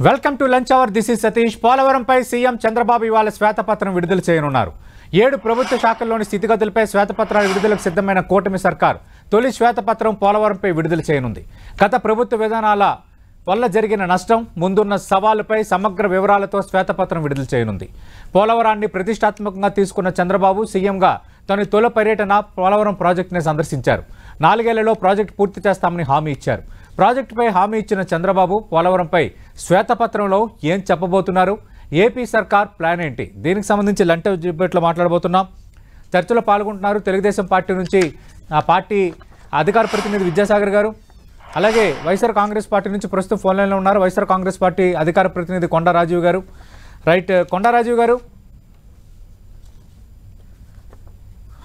Welcome to lunch hour. This is Satish. పోలవరంపై CM Chandrababu ఇవాళ శ్వేతపత్రం విడుదల చేయనున్నారు. 7 ప్రభుత్వ శాఖల్లోని స్థితిగతులపై శ్వేతపత్రాల విడుదలకు సిద్ధమైన కూటమి సర్కార్ తొలి శ్వేతపత్రం పోలవరంపై విడుదల చేయనుంది. గత ప్రభుత్వ విధానాల వల్ల జరిగిన నష్టం, ముందున్న సవాలుపై సమగ్ర వివరాలతో శ్వేతపత్రం విడుదల చేయనుంది. పోలవరాన్ని ప్రతిష్టాత్మకంగా తీసుకున్న చంద్రబాబు సీఎంగా తన తొలి పర్యటన పోలవరం ప్రాజెక్టుని సందర్శించారు. 4 ఏళ్లలో ప్రాజెక్టు పూర్తి చేస్తామని హామీ ఇచ్చారు. ప్రాజెక్టుపై హామీ ఇచ్చిన చంద్రబాబు పోలవరంపై శ్వేతపత్రంలో ఏం చెప్పబోతున్నారు, ఏపీ సర్కార్ ప్లాన్ ఏంటి, దీనికి సంబంధించి లంచ్ డిబేట్లో మాట్లాడబోతున్నాం. చర్చలో పాల్గొంటున్నారు తెలుగుదేశం పార్టీ నుంచి ఆ పార్టీ అధికార ప్రతినిధి విద్యాసాగర్ గారు, అలాగే వైఎస్ఆర్ కాంగ్రెస్ పార్టీ నుంచి ప్రస్తుతం ఫోన్ లైన్లో ఉన్నారు వైఎస్ఆర్ కాంగ్రెస్ పార్టీ అధికార ప్రతినిధి కొండా రాజీవ్ గారు. రైట్, కొండా రాజీవ్ గారు,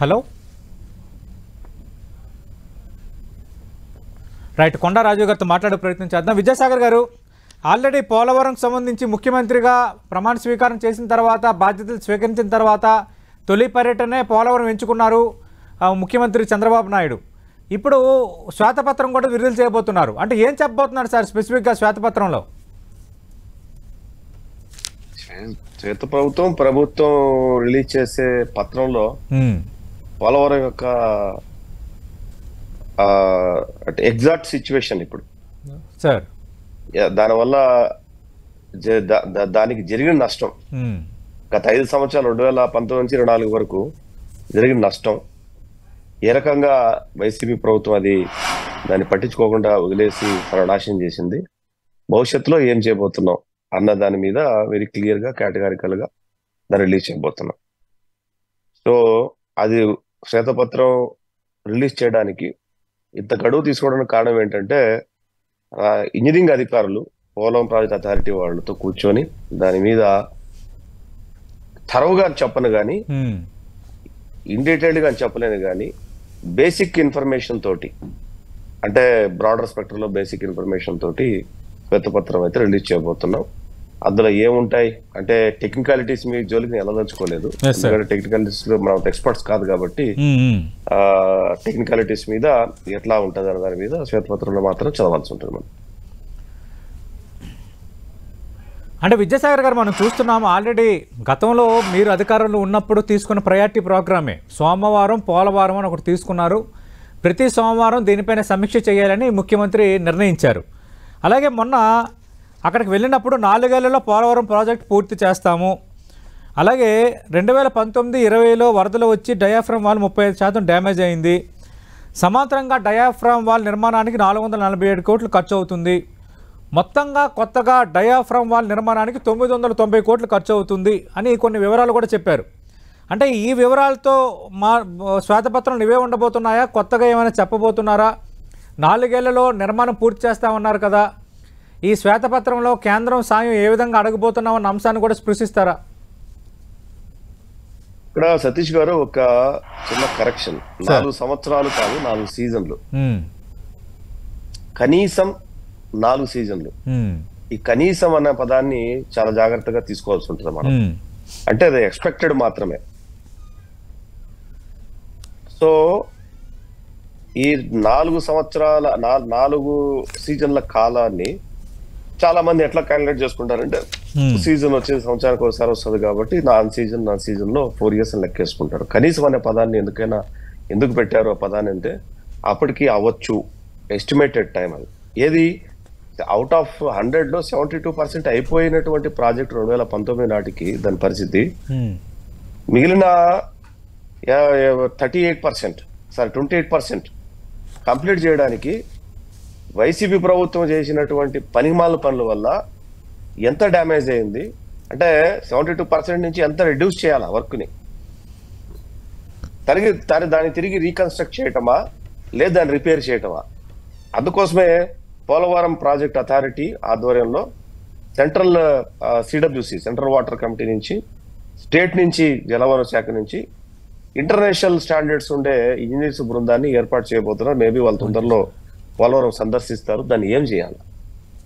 హలో. రైట్, కొండా రాజీవ్ గారితో మాట్లాడే ప్రయత్నం చేద్దాం. విద్యాసాగర్ గారు, ఆల్రెడీ పోలవరంకి సంబంధించి ముఖ్యమంత్రిగా ప్రమాణ స్వీకారం చేసిన తర్వాత, బాధ్యతలు స్వీకరించిన తర్వాత తొలి పర్యటనే పోలవరం ఎంచుకున్నారు ముఖ్యమంత్రి చంద్రబాబు నాయుడు. ఇప్పుడు శ్వేతపత్రం కూడా విడుదల చేయబోతున్నారు. అంటే ఏం చెప్పబోతున్నారు సార్ స్పెసిఫిక్గా శ్వేతపత్రంలో? ప్రభుత్వం రిలీజ్ చేసే పత్రంలో పోలవరం యొక్క ఎగ్జాక్ట్ సిచ్యువేషన్ ఇప్పుడు సార్, దానివల్ల దానికి జరిగిన నష్టం, గత 5 సంవత్సరాలు 2019 నుంచి 2024 వరకు జరిగిన నష్టం, ఏ రకంగా వైసీపీ ప్రభుత్వం దాన్ని పట్టించుకోకుండా వదిలేసి సర్వనాశనం చేసింది, భవిష్యత్తులో ఏం చేయబోతున్నాం అన్న దాని మీద వెరీ క్లియర్ గా కేటగారికల్ గా దాన్ని రిలీజ్ చేయబోతున్నాం. సో అది శ్వేతపత్రం రిలీజ్ చేయడానికి ఇంత గడువు తీసుకోవడానికి కారణం ఏంటంటే, ఇంజనీరింగ్ అధికారులు పోలవరం ప్రాజెక్ట్ అథారిటీ వాళ్ళతో కూర్చొని దాని మీద థరోగా చెప్పను కానీ, ఇన్ డీటెయిల్డ్ గా చెప్పలేను కానీ, బేసిక్ ఇన్ఫర్మేషన్ తోటి, అంటే బ్రాడర్ స్పెక్ట్రమ్ లో బేసిక్ ఇన్ఫర్మేషన్ తోటి శ్వేతపత్రం అయితే రిలీజ్ చేయబోతున్నాం. అందులో ఏముంటాయి అంటే టెక్నికాలిటీస్ మీ జోలికి నేను వెళ్ళదలుచుకోలేదు, ఎందుకంటే టెక్నికాలిటీస్ లో మనం ఎక్స్పర్ట్స్ కాదు కాబట్టి టెక్నికాలిటీస్ మీద ఎట్లా ఉంటుంది అనే దాని మీద శ్వేతపత్రంలో మాత్రం చదవాల్సి ఉంటుంది మనం. అంటే విద్యాసాగర్ గారు, మనం చూస్తున్నాము ఆల్రెడీ గతంలో మీరు అధికారంలో ఉన్నప్పుడు తీసుకున్న ప్రయారిటీ ప్రోగ్రామే సోమవారం పోలవరం అని ఒకటి తీసుకున్నారు. ప్రతి సోమవారం దీనిపైన సమీక్ష చేయాలని ముఖ్యమంత్రి నిర్ణయించారు. అలాగే మొన్న అక్కడికి వెళ్ళినప్పుడు 4 ఏళ్లలో పోలవరం ప్రాజెక్ట్ పూర్తి చేస్తాము, అలాగే 2019-20లో వరదలు వచ్చి డయాఫ్రమ్ వాల్ 35% డ్యామేజ్ అయింది, సమాంతరంగా డయాఫ్రమ్ వాల్ నిర్మాణానికి 447 కోట్లు ఖర్చు అవుతుంది, మొత్తంగా కొత్తగా డయాఫ్రమ్ వాల్ నిర్మాణానికి 990 కోట్లు ఖర్చు అవుతుంది అని కొన్ని వివరాలు కూడా చెప్పారు. అంటే ఈ వివరాలతో మా శ్వేతపత్రం ఇవే ఉండబోతున్నాయా, కొత్తగా ఏమైనా చెప్పబోతున్నారా? 4 ఏళ్లలో నిర్మాణం పూర్తి చేస్తామన్నారు కదా, ఈ శ్వేతపత్రంలో కేంద్రం సాయం ఏ విధంగా అడగబోతున్నామన్న అంశాన్ని కూడా స్పృశిస్తారా? ఇక్కడ సతీష్ గారు ఒక చిన్న కరెక్షన్, 4 సంవత్సరాలు కాదు 4 సీజన్లు, కనీసం 4 సీజన్లు. ఈ కనీసం అన్న పదాన్ని చాలా జాగ్రత్తగా తీసుకోవాల్సి ఉంటుంది మనం, అంటే అది ఎక్స్పెక్టెడ్ మాత్రమే. సో ఈ 4 సంవత్సరాల 4 సీజన్ల కాలాన్ని చాలా మంది ఎట్లా క్యాలిక్యులేట్ చేసుకుంటారంటే, సీజన్ వచ్చేది సంవత్సరానికి ఒకసారి వస్తుంది కాబట్టి నా సీజన్ లో 4 years అని లెక్కేసుకుంటారు. కనీసం అనే పదాన్ని ఎందుకు పెట్టారు ఆ పదాన్ని అంటే, అప్పటికి అవ్వచ్చు ఎస్టిమేటెడ్ టైం. అది ఏది అవుట్ ఆఫ్ 100లో 72% అయిపోయినటువంటి ప్రాజెక్ట్ 2019 నాటికి దాని పరిస్థితి, మిగిలిన 28% కంప్లీట్ చేయడానికి వైసీపీ ప్రభుత్వం చేసినటువంటి పనిమాల పనుల వల్ల ఎంత డ్యామేజ్ అయింది అంటే 72% నుంచి ఎంత రిడ్యూస్ చేయాలా వర్క్ని, దాన్ని తిరిగి రీకన్స్ట్రక్ట్ చేయటమా లేదా దాన్ని రిపేర్ చేయటమా? అందుకోసమే పోలవరం ప్రాజెక్ట్ అథారిటీ ఆధ్వర్యంలో central CWC central water committee నుంచి, స్టేట్ నుంచి జలవనరుల శాఖ నుంచి ఇంటర్నేషనల్ స్టాండర్డ్స్ ఉండే ఇంజనీర్స్ బృందాన్ని ఏర్పాటు చేయబోతున్నారు. మేబీ వాళ్ళ తొందరలో పోలవరం సందర్శిస్తారు. దాన్ని ఏం చేయాలి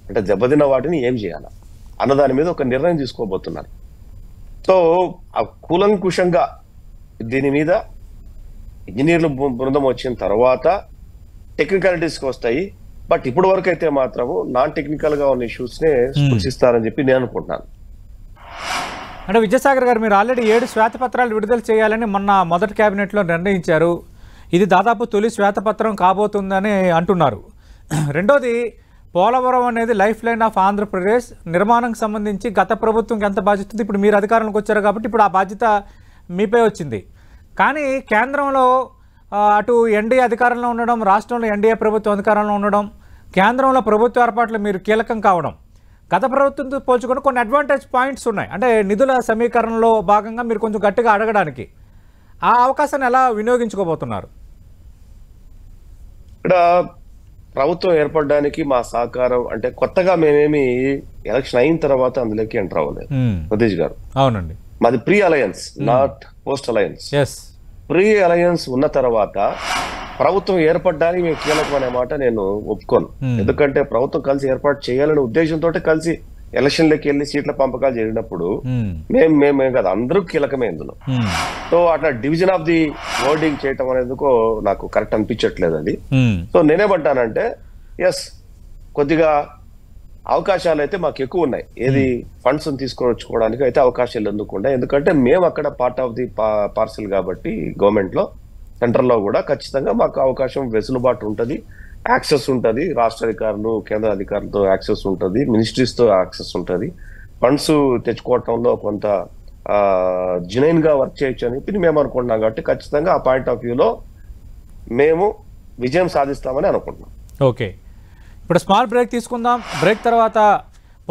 అంటే, దెబ్బతిన్న వాటిని ఏం చేయాలి అన్న దాని మీద ఒక నిర్ణయం తీసుకోబోతున్నారు. సో కూలంకుషంగా దీని మీద ఇంజనీర్ల బృందం వచ్చిన తర్వాత టెక్నికాలిటీస్కి వస్తాయి. బట్ ఇప్పటి వరకు అయితే మాత్రము నాన్ టెక్నికల్ గా ఉన్న ఇష్యూస్ నే స్పృశిస్తారని చెప్పి నేను అనుకుంటున్నాను. అంటే విద్యాసాగర్ గారు, మీరు ఆల్రెడీ 7 శ్వేతపత్రాలు విడుదల చేయాలని మొన్న మొదటి కేబినెట్లో నిర్ణయించారు. ఇది దాదాపు తొలి శ్వేతపత్రం కాబోతుందని అంటున్నారు. రెండోది, పోలవరం అనేది లైఫ్ లైన్ ఆఫ్ ఆంధ్రప్రదేశ్ నిర్మాణంకి సంబంధించి గత ప్రభుత్వంకి ఎంత బాధ్యత ఉంది, ఇప్పుడు మీరు అధికారంలోకి వచ్చారు కాబట్టి ఇప్పుడు ఆ బాధ్యత మీపై వచ్చింది. కానీ కేంద్రంలో అటు ఎన్డీఏ అధికారంలో ఉండడం, రాష్ట్రంలో ఎన్డీఏ ప్రభుత్వం అధికారంలో ఉండడం, కేంద్రంలో ప్రభుత్వ ఏర్పాట్లు మీరు కీలకం కావడం, గత ప్రభుత్వంతో పోల్చుకొని కొన్ని అడ్వాంటేజ్ పాయింట్స్ ఉన్నాయి. అంటే నిధుల సమీకరణలో భాగంగా మీరు కొంచెం గట్టిగా అడగడానికి ఆ అవకాశాన్ని ఎలా వినియోగించుకోబోతున్నారు? ఇక్కడ ప్రభుత్వం ఏర్పడడానికి మా సహకారం అంటే కొత్తగా మేమేమి ఎలక్షన్ అయిన తర్వాత అందులోకి ఎంటర్ అవ్వలేదు సతీష్ గారు. అవునండి, మాది pre alliance, not post alliance. Pre alliance ఉన్న తర్వాత ప్రభుత్వం ఏర్పడడానికి మేము కీలకం అనే మాట నేను ఒప్పుకోను. ఎందుకంటే ప్రభుత్వం కలిసి ఏర్పాటు చేయాలనే ఉద్దేశంతో కలిసి ఎలక్షన్లోకి వెళ్ళి సీట్ల పంపకాలు జరిగినప్పుడు మేము కదా అందరూ కీలకమే ఇందులో. సో అట్లా డివిజన్ ఆఫ్ ది వర్డింగ్ చేయటం అనేందుకు నాకు కరెక్ట్ అనిపించట్లేదు అది. సో నేనేమంటానంటే ఎస్, కొద్దిగా అవకాశాలు అయితే మాకు ఎక్కువ ఉన్నాయి. ఏది ఫండ్స్ తీసుకొచ్చుకోవడానికి అయితే అవకాశాలు ఎందుకుండా, ఎందుకంటే మేము అక్కడ పార్ట్ ఆఫ్ ది పార్సల్ కాబట్టి గవర్నమెంట్ లో, సెంట్రల్ లో కూడా ఖచ్చితంగా మాకు అవకాశం వెసులుబాటు ఉంటుంది, యాక్సెస్ ఉంటుంది. రాష్ట్ర అధికారులు కేంద్ర అధికారులతో యాక్సెస్ ఉంటుంది, మినిస్ట్రీస్ తో యాక్సెస్ ఉంటుంది. ఫండ్స్ తెచ్చుకోవటంలో కొంత జెన్యూన్ గా వర్క్ చేయొచ్చు అని చెప్పి మేము అనుకుంటున్నాం. కాబట్టి ఖచ్చితంగా ఆ పాయింట్ ఆఫ్ వ్యూలో మేము విజయం సాధిస్తామని అనుకుంటున్నాం. ఓకే, ఇప్పుడు స్మాల్ బ్రేక్ తీసుకుందాం. బ్రేక్ తర్వాత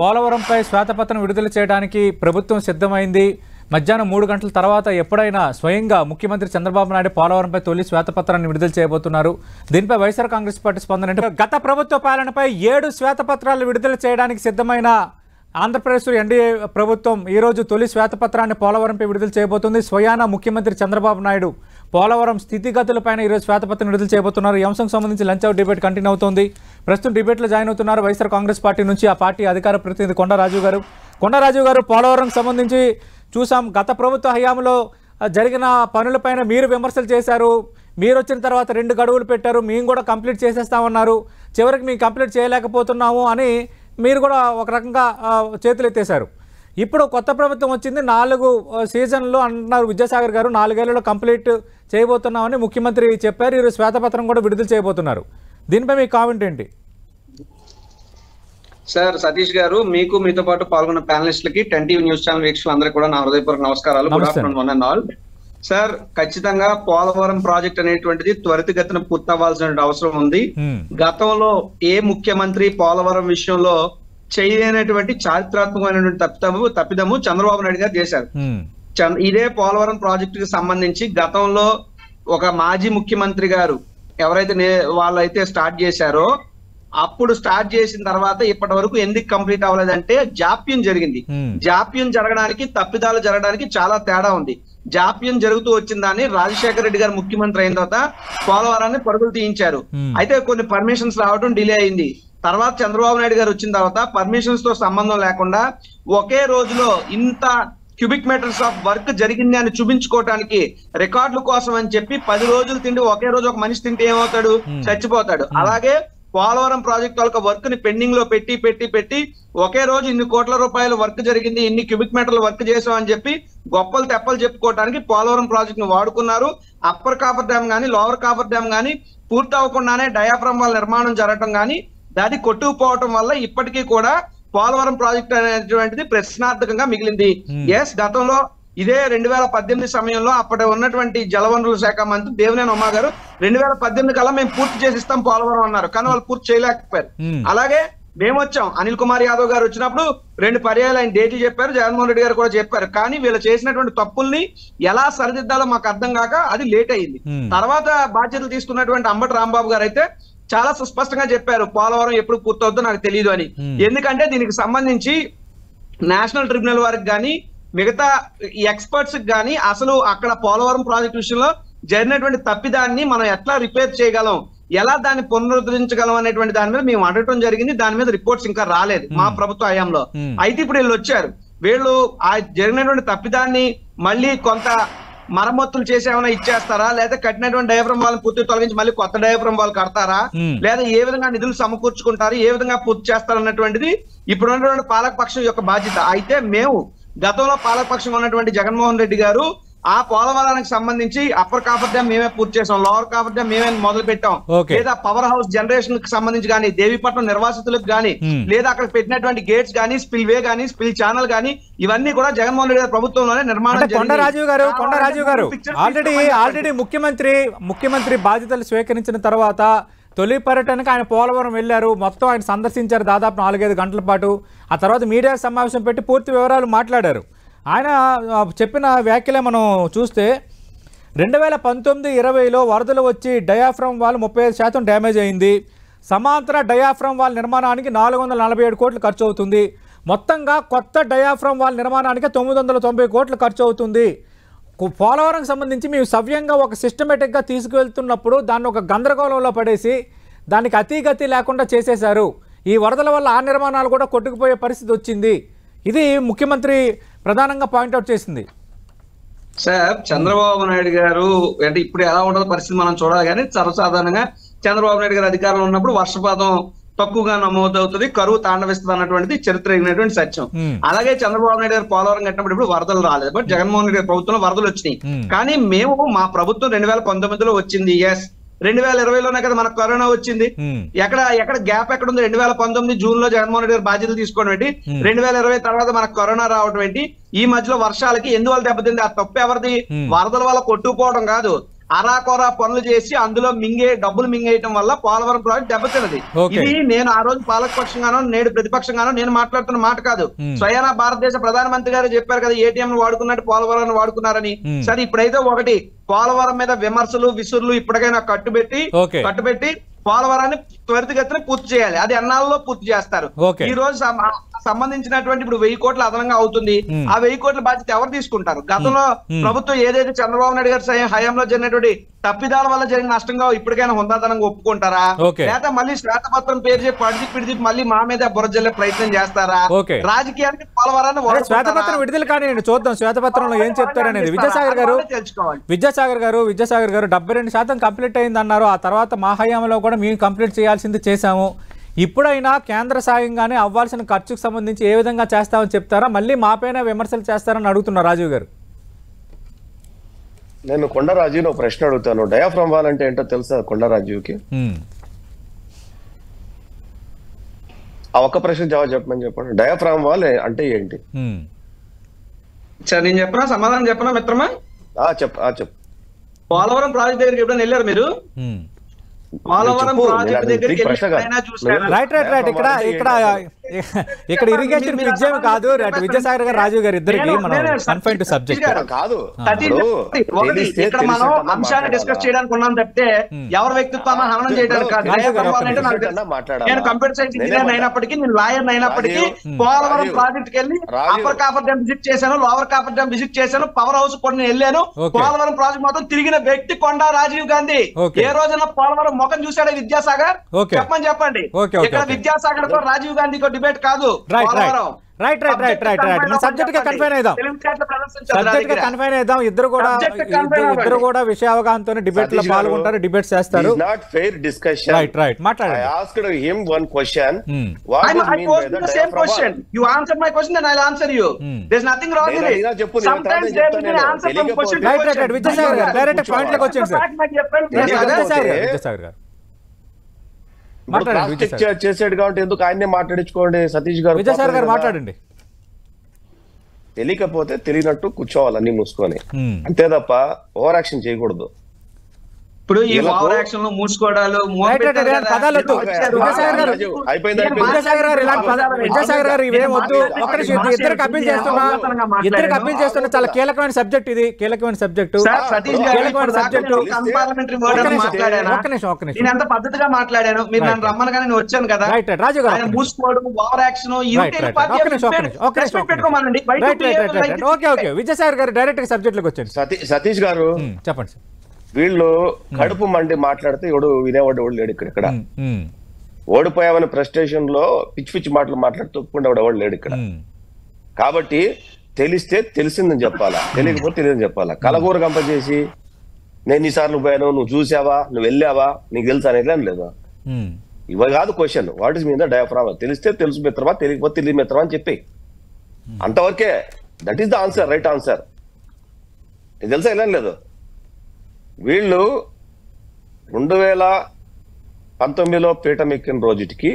పోలవరంపై శ్వేతపత్రం విడుదల చేయడానికి ప్రభుత్వం సిద్ధమైంది. మధ్యాహ్నం 3 గంటల తర్వాత ఎప్పుడైనా స్వయంగా ముఖ్యమంత్రి చంద్రబాబు నాయుడు పోలవరంపై తొలి శ్వేతపత్రాన్ని విడుదల చేయబోతున్నారు. దీనిపై వైఎస్ఆర్ కాంగ్రెస్ పార్టీ స్పందన అంటే, గత ప్రభుత్వ పాలనపై 7 శ్వేతపత్రాలు విడుదల చేయడానికి సిద్ధమైన ఆంధ్రప్రదేశ్ ఎన్డీఏ ప్రభుత్వం ఈరోజు తొలి శ్వేతపత్రాన్ని పోలవరంపై విడుదల చేయబోతుంది. స్వయాన ముఖ్యమంత్రి చంద్రబాబు నాయుడు పోలవరం స్థితిగతులపైన ఈరోజు శ్వేతపత్రం విడుదల చేయబోతున్నారు. ఈ అంశం సంబంధించి లంచ్ అవుట్ డిబేట్ కంటిన్యూ అవుతోంది. ప్రస్తుతం డిబేట్లో జాయిన్ అవుతున్నారు వైఎస్ఆర్ కాంగ్రెస్ పార్టీ నుంచి ఆ పార్టీ అధికార ప్రతినిధి కొండరాజు గారు. కొండరాజు గారు, పోలవరం సంబంధించి చూసాం, గత ప్రభుత్వ హయాంలో జరిగిన పనులపైన మీరు విమర్శలు చేశారు. మీరు వచ్చిన తర్వాత 2 గడువులు పెట్టారు, మేము కూడా కంప్లీట్ చేసేస్తామన్నారు. చివరికి మేము కంప్లీట్ చేయలేకపోతున్నాము అని మీరు కూడా ఒక రకంగా చేతులు ఎత్తేశారు. ఇప్పుడు కొత్త ప్రభుత్వం వచ్చింది, 4 సీజన్లు అంటున్నారు విద్యాసాగర్ గారు, 4 ఏళ్లలో కంప్లీట్ చేయబోతున్నామని ముఖ్యమంత్రి చెప్పారు. ఈరోజు శ్వేతపత్రం కూడా విడుదల చేయబోతున్నారు. దీనిపై మీ కామెంట్ ఏంటి? సార్, సతీష్ గారు, మీకు మీతో పాటు పాల్గొన్న ప్యానలిస్టులకి 10 టీవీ న్యూస్ ఛానల్ వీక్షకులందరికీ కూడా నా హృదయపూర్వక నమస్కారాలు. Good afternoon one and all. Sir, ఖచ్చితంగా పోలవరం ప్రాజెక్ట్ అనేటువంటిది త్వరితగతిన పూర్తవ్వాల్సిన అవసరం ఉంది. గతంలో ఏ ముఖ్యమంత్రి పోలవరం విషయంలో చేయలేనటువంటి చారిత్రాత్మకమైనటువంటి తప్పిదము చంద్రబాబు నాయుడు గారు చేశారు. ఇదే పోలవరం ప్రాజెక్టు కి సంబంధించి గతంలో ఒక మాజీ ముఖ్యమంత్రి గారు ఎవరైతే వాళ్ళైతే స్టార్ట్ చేశారో, అప్పుడు స్టార్ట్ చేసిన తర్వాత ఇప్పటి వరకు ఎందుకు కంప్లీట్ అవ్వలేదంటే జాప్యం జరిగింది. జాప్యం జరగడానికి, తప్పిదాలు జరగడానికి చాలా తేడా ఉంది. జాప్యం జరుగుతూ వచ్చిందని రాజశేఖర రెడ్డి గారు ముఖ్యమంత్రి అయిన తర్వాత పోలవరాన్ని పరుగులు తీయించారు. అయితే కొన్ని పర్మిషన్స్ రావడం డిలే అయింది. తర్వాత చంద్రబాబు నాయుడు గారు వచ్చిన తర్వాత పర్మిషన్స్ తో సంబంధం లేకుండా ఒకే రోజులో ఇంత క్యూబిక్ మీటర్స్ ఆఫ్ వర్క్ జరిగింది అని చూపించుకోవటానికి, రికార్డుల కోసం అని చెప్పి 10 రోజులు తిండి ఒకే రోజు ఒక మనిషి తింటే ఏమవుతాడు? చచ్చిపోతాడు. అలాగే పోలవరం ప్రాజెక్ట్ వాళ్ళ వర్క్ ని పెండింగ్ లో పెట్టి ఒకే రోజు ఇన్ని కోట్ల రూపాయల వర్క్ జరిగింది, ఇన్ని క్యూబిక్ మీటర్ల వర్క్ చేసాం అని చెప్పి గొప్పలు తెప్పలు చెప్పుకోవడానికి పోలవరం ప్రాజెక్ట్ ను వాడుకున్నారు. అప్పర్ కాపర్ డ్యామ్ గానీ, లోవర్ కాపర్ డ్యామ్ గానీ పూర్తి అవ్వకుండానే డయాఫ్రమ్ వాళ్ళ నిర్మాణం జరగటం గానీ, దాన్ని కొట్టుకుపోవటం వల్ల ఇప్పటికీ కూడా పోలవరం ప్రాజెక్ట్ అనేటువంటిది ప్రశ్నార్థకంగా మిగిలింది. ఎస్, గతంలో ఇదే 2018 సమయంలో అప్పటి ఉన్నటువంటి జలవనరుల శాఖ మంత్రి దేవినేని ఉమా గారు 2018 కల్లా మేము పూర్తి చేసిస్తాం పోలవరం అన్నారు. కానీ వాళ్ళు పూర్తి చేయలేకపోయారు. అలాగే మేము వచ్చాం, అనిల్ కుమార్ యాదవ్ గారు వచ్చినప్పుడు 2 పర్యాలు ఆయన డేట్లు చెప్పారు, జగన్మోహన్ రెడ్డి గారు కూడా చెప్పారు. కానీ వీళ్ళు చేసినటువంటి తప్పుల్ని ఎలా సరిదిద్దాలో మాకు అర్థం కాక అది లేట్ అయింది. తర్వాత బాధ్యతలు తీసుకున్నటువంటి అంబటి రాంబాబు గారు అయితే చాలా సుస్పష్టంగా చెప్పారు, పోలవరం ఎప్పుడు పూర్తవుతుందో నాకు తెలియదు అని. ఎందుకంటే దీనికి సంబంధించి నేషనల్ ట్రిబ్యునల్ వారికి కానీ, మిగతా ఎక్స్పర్ట్స్ కానీ అసలు అక్కడ పోలవరం ప్రాజెక్ట్ విషయంలో జరిగినటువంటి తప్పిదాన్ని మనం ఎట్లా రిపేర్ చేయగలం, ఎలా దాన్ని పునరుద్ధరించగలం అనేటువంటి దాని మీద మేము అడగటం జరిగింది. దాని మీద రిపోర్ట్స్ ఇంకా రాలేదు మా ప్రభుత్వ హయాంలో. అయితే ఇప్పుడు వీళ్ళు వచ్చారు, వీళ్ళు ఆ జరిగినటువంటి తప్పిదాన్ని మళ్ళీ కొంత మరమ్మతులు చేసి ఏమైనా ఇచ్చేస్తారా, లేదా కట్టినటువంటి డయాఫ్రమ్ వాళ్ళని పూర్తి తొలగించి మళ్ళీ కొత్త డయాఫ్రమ్ వాళ్ళు కడతారా, లేదా ఏ విధంగా నిధులు సమకూర్చుకుంటారు, ఏ విధంగా పూర్తి చేస్తారన్నటువంటిది ఇప్పుడు ఉన్నటువంటి పాలకపక్షం యొక్క బాధ్యత. అయితే మేము గతంలో పాలకపక్షం ఉన్నటువంటి జగన్మోహన్ రెడ్డి గారు ఆ పోలవరానికి సంబంధించి అప్పర్ కాఫర్ డ్యామ్ మేమే పూర్తి చేసాం, లోవర్ కాఫర్ డ్యామ్ మేమే మొదలు పెట్టాం, లేదా పవర్ హౌస్ జనరేషన్ కి సంబంధించి కానీ, దేవీపట్నం నిర్వాసితులకు కానీ, లేదా అక్కడ పెట్టినటువంటి గేట్స్ కానీ, స్పిల్ వే కానీ, స్పిల్ ఛానల్ కానీ, ఇవన్నీ కూడా జగన్మోహన్ రెడ్డి గారి ప్రభుత్వంలోనే నిర్మాణం. కొండరాజు గారు ఆల్రెడీ ముఖ్యమంత్రి బాధ్యతలు స్వీకరించిన తర్వాత తొలి పర్యటనకు ఆయన పోలవరం వెళ్లారు. మొత్తం ఆయన సందర్శించారు దాదాపు 4-5 గంటల పాటు. ఆ తర్వాత మీడియా సమావేశం పెట్టి పూర్తి వివరాలు మాట్లాడారు. ఆయన చెప్పిన వ్యాఖ్యలే మనం చూస్తే 2019-20లో వరదలు వచ్చి డయాఫ్రమ్ వాల్ 35% డ్యామేజ్ అయింది. సమాంతర డయాఫ్రమ్ వాల్ నిర్మాణానికి 447 కోట్లు ఖర్చు అవుతుంది. మొత్తంగా కొత్త డయాఫ్రమ్ వాల్ నిర్మాణానికి 990 కోట్లు ఖర్చు అవుతుంది. పోలవరంకి సంబంధించి మేము సవ్యంగా ఒక సిస్టమేటిక్గా తీసుకువెళ్తున్నప్పుడు దాన్ని ఒక గందరగోళంలో పడేసి దానికి అతీగతి లేకుండా చేసేశారు. ఈ వరదల వల్ల ఆ నిర్మాణాలు కూడా కొట్టుకుపోయే పరిస్థితి వచ్చింది. ఇది ముఖ్యమంత్రి ప్రధానంగా పాయింట్అవుట్ చేసింది. సార్, చంద్రబాబు నాయుడు గారు అంటే ఇప్పుడు ఎలా ఉండదు పరిస్థితి మనం చూడాలి, కానీ సర్వసాధారణంగా చంద్రబాబు నాయుడు గారు అధికారంలో ఉన్నప్పుడు వర్షపాతం తక్కువగా నమోదవుతుంది, కరువు తాండవిస్తుంది అన్నటువంటిది చరిత్ర ఎగినటువంటి సత్యం. అలాగే చంద్రబాబు నాయుడు గారు పోలవరం కట్టినప్పుడు ఇప్పుడు వరదలు రాలేదు, బట్ జగన్మోహన్ రెడ్డి గారి ప్రభుత్వంలో వరదలు వచ్చినాయి. కానీ మా ప్రభుత్వం 2019లో వచ్చింది. ఎస్, 2020లోనే కదా మనకు కరోనా వచ్చింది. ఎక్కడ గ్యాప్ ఎక్కడ ఉంది? 2019 జూన్ లో జగన్మోహన్ రెడ్డి గారు బాధ్యతలు తీసుకోవడం ఏంటి, 2020 తర్వాత మనకు కరోనా రావడం ఏంటి, ఈ మధ్యలో వర్షాలకి ఎందువల్ల దెబ్బతింది? ఆ తప్పు ఎవరిది? వరదల వల్ల కొట్టుకుపోవడం కాదు, అరాకొరా పనులు చేసి అందులో డబ్బులు మింగేయటం వల్ల పోలవరం ప్రాజెక్ట్ దెబ్బతిన్నది. ఇది నేను ఆ రోజు పాలకపక్షంగానో నేడు ప్రతిపక్షంగానో నేను మాట్లాడుతున్న మాట కాదు. స్వయానా భారతదేశ ప్రధానమంత్రి గారు చెప్పారు కదా, ఏటీఎం వాడుకున్నట్టు పోలవరాన్ని వాడుకున్నారని. సరే, ఇప్పుడైతే ఒకటి పోలవరం మీద విమర్శలు విసురులు ఇప్పటికైనా కట్టుబెట్టి పోలవరాన్ని త్వరితగతిన పూర్తి చేయాలి. అది ఎన్నాళ్ళలో పూర్తి చేస్తారు. ఈ రోజు సంబంధించినటువంటి ఇప్పుడు 1000 కోట్లు అదనంగా అవుతుంది. ఆ 1000 కోట్ల బాధ్యత ఎవరు తీసుకుంటారు? గతంలో ప్రభుత్వం ఏదైతే చంద్రబాబు నాయుడు గారి హయాంలో జరిగినటువంటి తప్పిదాల వల్ల జరిగిన నష్టంగా ఇప్పటికైనా హుందాతనంగా ఒప్పుకుంటారా, లేదా మళ్ళీ శ్వేతపత్రం పేరు చెప్పి పిడిచి మళ్ళీ మా మీద బురజల్లే ప్రయత్నం చేస్తారా? రాజకీయానికి పోలవరాన్ని శ్వేతపత్రం విడుదల కానీ చూద్దాం శ్వేతపత్రంలో ఏం చెప్తారనేది. విద్యాసాగర్ గారు 72% కంప్లీట్ అయింది అన్నారు. ఆ తర్వాత మా హయాంలో కూడా మేము కంప్లీట్ చేయాల్సింది చేశాము. ఇప్పుడైనా కేంద్ర సాయం కానీ అవ్వాల్సిన ఖర్చుకు సంబంధించి ఏ విధంగా చేస్తామని చెప్తారా, మళ్ళీ మాపైన విమర్శలు చేస్తారని అడుగుతున్నారు రాజీవ్ గారు. నేను కొండరాజుని ఒక ప్రశ్న అడుగుతాను. డయాఫ్రమ్ వాల్ అంటే ఏంటో తెలుసా కొండరాజుకి? ఆ ఒక్క ప్రశ్న జవాబు చెప్పమని చెప్పండి. డయాఫ్రమ్ వాల్ అంటే ఏంటి? నేను చెప్పనా, సమాధానం చెప్పనా మిత్రమా? చెప్పు. పోలవరం ప్రాజెక్ట్ దగ్గరికి ఎప్పుడైనా వెళ్ళారు మీరు? పోలవరం ప్రాజెక్ట్ దగ్గరికి ఇక్కడ ఇరిగేషన్ విజయం కాదు. విద్యాసాగర్ గారు రాజీవ్ గారు ఇద్దరికి కాదు. ఇక్కడ మనం అంశాన్ని డిస్కస్ చేయడానికి ఉన్నాం తప్పితే ఎవరి వ్యక్తిత్వాన్ని హననం చేయడానికి కాదు. నేను కంప్యూటర్ సైన్స్ ఇంజనీర్ అయినప్పటికీ, నేను లాయర్ అయినప్పటికీ పోలవరం ప్రాజెక్ట్ కి వెళ్ళి అప్పర్ కాఫర్ డ్యామ్ విజిట్ చేశాను, లోవర్ కాఫర్ డ్యామ్ విజిట్ చేశాను, పవర్ హౌస్ కూడా నేను వెళ్ళాను. పోలవరం ప్రాజెక్ట్ మొత్తం తిరిగిన వ్యక్తి కొండా రాజీవ్ గాంధీ. ఏ రోజున పోలవరం ముఖం చూశాడే విద్యాసాగర్? చెప్పండి. ఇక్కడ విద్యాసాగర్ తో రాజీవ్ గాంధీ డిబేట్ కాదు. ఇద్దరు కూడా విషయ అవగాహనతో డిబేట్ లో పాల్గొంటారు, డిబేట్ చేస్తారు. విద్యాసాగర్ గారు చేసాడు కాబట్టి ఎందుకు ఆయన్నే మాట్లాడించుకోండి. సతీష్ గారు విద్యాసాగర్ గారు మాట్లాడండి. తెలియకపోతే తెలియనట్టు కూర్చోవాలి అన్ని మూసుకొని, అంతే తప్ప ఓవర్ యాక్షన్ చేయకూడదు. ఇప్పుడు ఈ ఓవర్ యాక్షన్ లో మూసుకోవడాలు ఇద్దరికి అప్పీల్ చేస్తున్నా. చాలా కీలకమైన సబ్జెక్ట్ ఇది, కీలకమైన సబ్జెక్టు. ఎంత పద్ధతిగా మాట్లాడాను, మీరు నన్ను రమ్మనగానే నేను వచ్చాను కదా. రాజు గారు మూసుకోవడం, ఓవర్ యాక్షన్ పెట్టుకోమనండి. విద్యాసాగర్ గారు డైరెక్ట్ గా సబ్జెక్ట్ లోకి వచ్చాను. సతీష్ గారు చెప్పండి. వీళ్ళు కడుపు మండి మాట్లాడితే ఎవడు వినేవాడు ఎవడు లేడు. ఇక్కడ ఓడిపోయామని ప్రెస్టేషన్ లో పిచ్చి పిచ్చి మాటలు మాట్లాడుతూ ఒప్పుకుంటే ఎవడు లేడు ఇక్కడ. కాబట్టి తెలిస్తే తెలిసిందని చెప్పాలా, తెలియకపోతే తెలియదని చెప్పాలా. కలగూర గంప చేసి నేను ఎన్నిసార్లు పోయాను, నువ్వు చూసావా, నువ్వు వెళ్ళావా, నీకు తెలుసా అనేది లేదా? ఇవ కాదు question. What is mean the diaphragm. తెలిస్తే తెలుసు మిత్రమా, తెలియకపోతే తెలియదు మిత్రమా అని చెప్పి అంతవరకే. That is the answer, right answer. నీకు తెలుసా వెళ్ళం లేదు. వీళ్ళు 2019లో పీఠం ఎక్కిన రోజుకి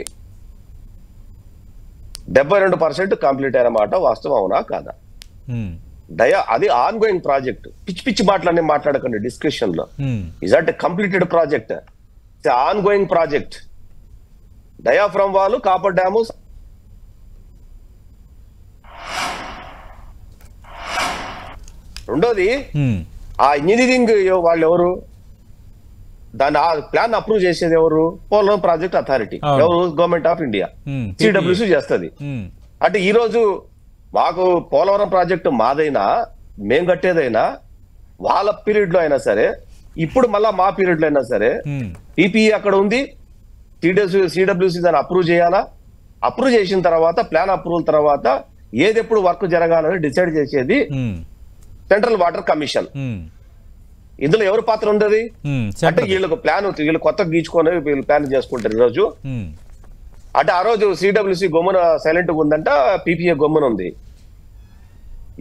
72% కంప్లీట్ అయిన మాట వాస్తవం, అవునా కాదా? అది ఆన్ గోయింగ్ ప్రాజెక్ట్. పిచ్చి పిచ్చి మాటలన్నీ మాట్లాడకండి డిస్కషన్ లో. Is that completed project, on going project. Diaphragm వాళ్ళు, కాపర్ డ్యాము. రెండోది ఆ ఇంజనీరింగ్ వాళ్ళు ఎవరు, దాని ఆ ప్లాన్ అప్రూవ్ చేసేది ఎవరు? Polavaram project authority. ఎవరు? గవర్నమెంట్ ఆఫ్ ఇండియా, సిడబ్ల్యూసి చేస్తుంది. అంటే ఈ రోజు మాకు పోలవరం ప్రాజెక్టు మాదైనా, మేం కట్టేదైనా, వాళ్ళ పీరియడ్ లో అయినా సరే, ఇప్పుడు మళ్ళా మా పీరియడ్ లో అయినా సరే, పిపిఈ అక్కడ ఉంది, సిడబ్ల్యూసి దాన్ని అప్రూవ్ చేయాలా. అప్రూవ్ చేసిన తర్వాత, ప్లాన్ అప్రూవల్ తర్వాత ఏది ఎప్పుడు వర్క్ జరగాలని డిసైడ్ చేసేది సెంట్రల్ వాటర్ కమిషన్. ఇందులో ఎవరి పాత్ర ఉండదు? అంటే వీళ్ళకు ప్లాన్, వీళ్ళు కొత్త గీచుకొని వీళ్ళు ప్లాన్ చేసుకుంటారు ఈ రోజు. అంటే ఆ రోజు సిడబ్ల్యూసి గమ్మున సైలెంట్ గా ఉందంట, పిపిఏ గమ్మున ఉంది.